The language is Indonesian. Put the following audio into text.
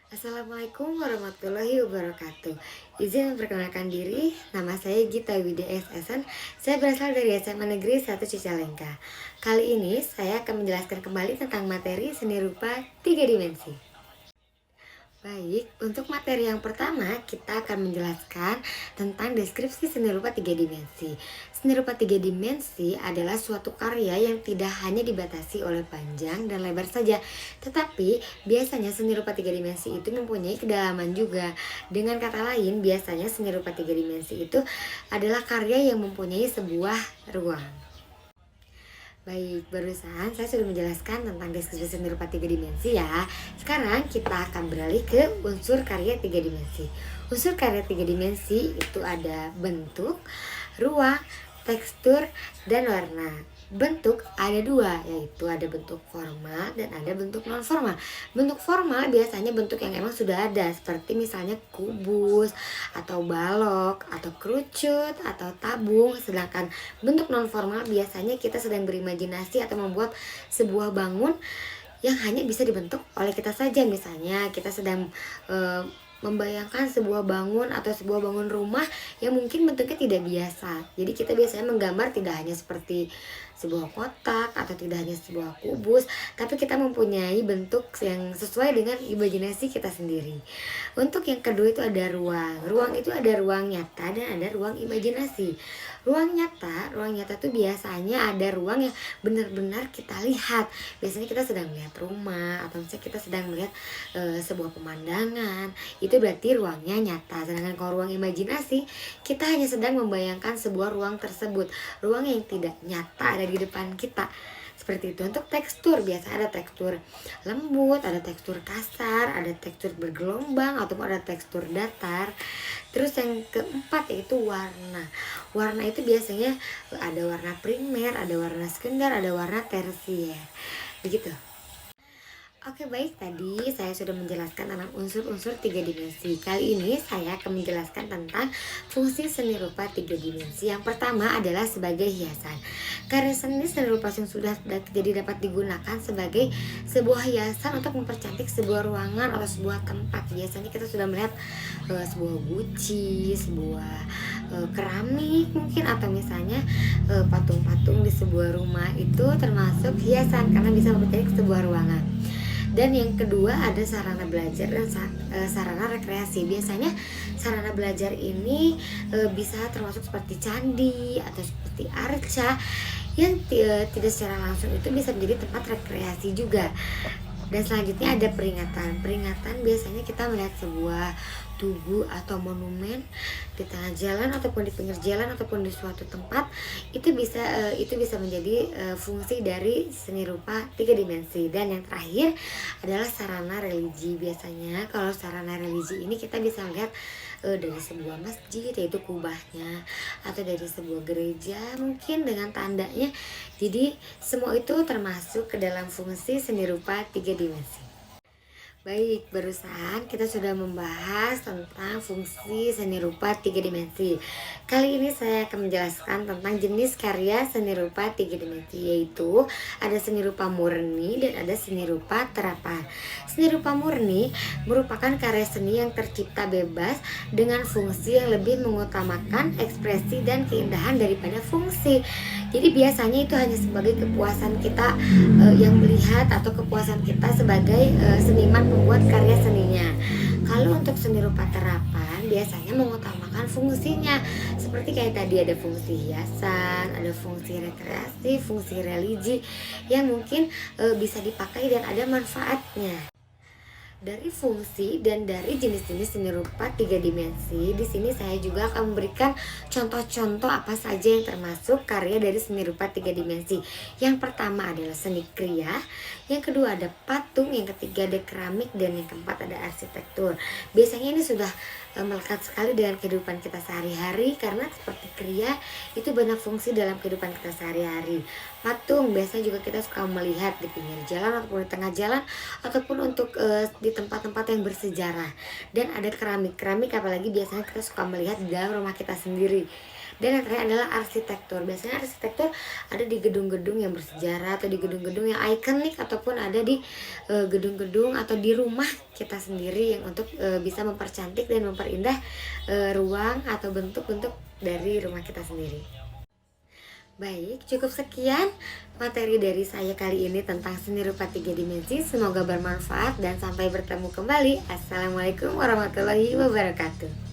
Assalamualaikum warahmatullahi wabarakatuh. Izin memperkenalkan diri, nama saya Gita Widya SSN. Saya berasal dari SMA Negeri 1 Cicalengka. Kali ini saya akan menjelaskan kembali tentang materi seni rupa 3 dimensi. Baik, untuk materi yang pertama kita akan menjelaskan tentang deskripsi seni rupa 3 dimensi. Seni rupa 3 dimensi adalah suatu karya yang tidak hanya dibatasi oleh panjang dan lebar saja, tetapi biasanya seni rupa 3 dimensi itu mempunyai kedalaman juga. Dengan kata lain, biasanya seni rupa 3 dimensi itu adalah karya yang mempunyai sebuah ruang. Baik, barusan saya sudah menjelaskan tentang deskripsi seni rupa 3 dimensi ya. Sekarang kita akan beralih ke unsur karya 3 dimensi. Unsur karya 3 dimensi itu ada bentuk, ruang, tekstur, dan warna. Bentuk ada dua, yaitu ada bentuk formal dan ada bentuk non formal. Bentuk formal biasanya bentuk yang emang sudah ada, seperti misalnya kubus, atau balok, atau kerucut, atau tabung. Sedangkan bentuk non formal biasanya kita sedang berimajinasi atau membuat sebuah bangun yang hanya bisa dibentuk oleh kita saja. Misalnya kita sedang membayangkan sebuah bangun atau sebuah bangun rumah yang mungkin bentuknya tidak biasa. Jadi kita biasanya menggambar tidak hanya seperti sebuah kotak atau tidak hanya sebuah kubus, tapi kita mempunyai bentuk yang sesuai dengan imajinasi kita sendiri. Untuk yang kedua itu ada ruang. Ruang itu ada ruang nyata dan ada ruang imajinasi. Ruang nyata itu biasanya ada ruang yang benar-benar kita lihat. Biasanya kita sedang melihat rumah atau misalnya kita sedang melihat sebuah pemandangan. Itu berarti ruangnya nyata. Sedangkan kalau ruang imajinasi, kita hanya sedang membayangkan sebuah ruang tersebut, ruang yang tidak nyata ada di depan kita. Seperti itu. Untuk tekstur, biasa ada tekstur lembut, ada tekstur kasar, ada tekstur bergelombang ataupun ada tekstur datar. Terus yang keempat yaitu warna. Warna itu biasanya ada warna primer, ada warna sekunder, ada warna tersier. Begitu. Oke, baik, tadi saya sudah menjelaskan tentang unsur-unsur 3 dimensi. Kali ini saya akan menjelaskan tentang fungsi seni rupa 3 dimensi. Yang pertama adalah sebagai hiasan. Karya seni rupa yang sudah jadi dapat digunakan sebagai sebuah hiasan untuk mempercantik sebuah ruangan atau sebuah tempat. Biasanya kita sudah melihat sebuah guci, sebuah keramik mungkin, atau misalnya patung-patung di sebuah rumah itu termasuk hiasan karena bisa mempercantik sebuah ruangan. Dan yang kedua ada sarana belajar dan sarana rekreasi. Biasanya sarana belajar ini bisa termasuk seperti candi atau seperti arca yang tidak secara langsung itu bisa menjadi tempat rekreasi juga. Dan selanjutnya ada peringatan. Peringatan biasanya kita melihat sebuah tugu atau monumen di tengah jalan ataupun di pinggir jalan ataupun di suatu tempat. Itu bisa menjadi fungsi dari seni rupa 3 dimensi. Dan yang terakhir adalah sarana religi. Biasanya kalau sarana religi ini kita bisa melihat dari sebuah masjid, yaitu kubahnya, atau dari sebuah gereja mungkin dengan tandanya. Jadi semua itu termasuk ke dalam fungsi seni rupa 3 dimensi. Baik, barusan kita sudah membahas tentang fungsi seni rupa 3 dimensi. Kali ini saya akan menjelaskan tentang jenis karya seni rupa 3 dimensi, yaitu ada seni rupa murni dan ada seni rupa terapan. Seni rupa murni merupakan karya seni yang tercipta bebas dengan fungsi yang lebih mengutamakan ekspresi dan keindahan daripada fungsi. Jadi biasanya itu hanya sebagai kepuasan kita yang melihat atau kepuasan kita sebagai seniman membuat karya seninya. Kalau untuk seni rupa terapan biasanya mengutamakan fungsinya. Seperti kayak tadi ada fungsi hiasan, ada fungsi rekreasi, fungsi religi yang mungkin bisa dipakai dan ada manfaatnya. Dari fungsi dan dari jenis-jenis seni rupa 3 dimensi, di sini saya juga akan memberikan contoh-contoh apa saja yang termasuk karya dari seni rupa 3 dimensi. Yang pertama adalah seni kriya, yang kedua ada patung, yang ketiga ada keramik, dan yang keempat ada arsitektur. Biasanya ini sudah melekat sekali dengan kehidupan kita sehari-hari karena seperti kriya itu banyak fungsi dalam kehidupan kita sehari-hari. Patung biasanya juga kita suka melihat di pinggir jalan ataupun di tengah jalan ataupun untuk di tempat-tempat yang bersejarah. Dan ada keramik apalagi biasanya kita suka melihat di dalam rumah kita sendiri. Dan yang terakhir adalah arsitektur. Biasanya arsitektur ada di gedung-gedung yang bersejarah atau di gedung-gedung yang ikonik, ataupun ada di gedung-gedung atau di rumah kita sendiri yang untuk bisa mempercantik dan memperindah ruang atau bentuk-bentuk dari rumah kita sendiri. Baik, cukup sekian materi dari saya kali ini tentang seni rupa 3 dimensi. Semoga bermanfaat dan sampai bertemu kembali. Assalamualaikum warahmatullahi wabarakatuh.